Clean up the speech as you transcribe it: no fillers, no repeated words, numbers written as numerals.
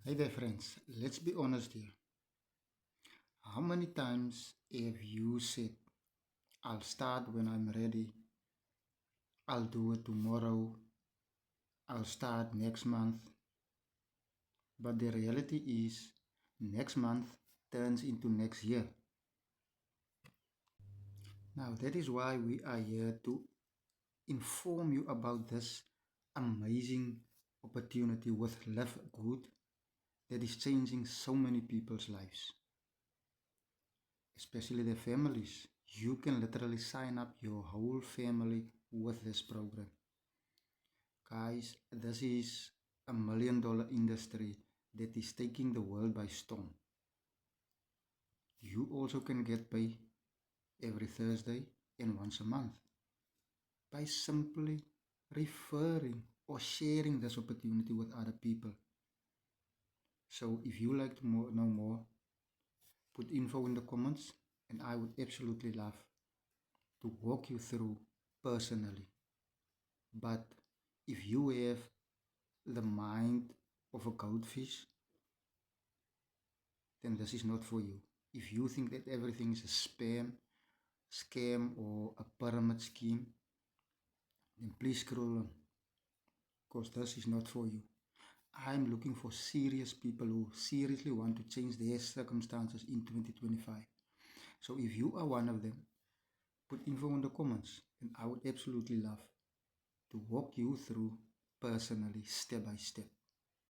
Hey there, friends. Let's be honest here. How many times have you said, I'll start when I'm ready, I'll do it tomorrow, I'll start next month? But the reality is, next month turns into next year. Now, that is why we are here to inform you about this amazing opportunity with Live Good that is changing so many people's lives, especially their families. You can literally sign up your whole family with this program. Guys, this is a $1 million industry that is taking the world by storm. You also can get paid every Thursday and once a month by simply referring or sharing this opportunity with other people. So if you like to know more, put info in the comments and I would absolutely love to walk you through personally. But if you have the mind of a goldfish, then this is not for you. If you think that everything is a scam, or a pyramid scheme, then please scroll on, because this is not for you. I'm looking for serious people who seriously want to change their circumstances in 2025. So if you are one of them, put info in the comments, and I would absolutely love to walk you through personally, step by step.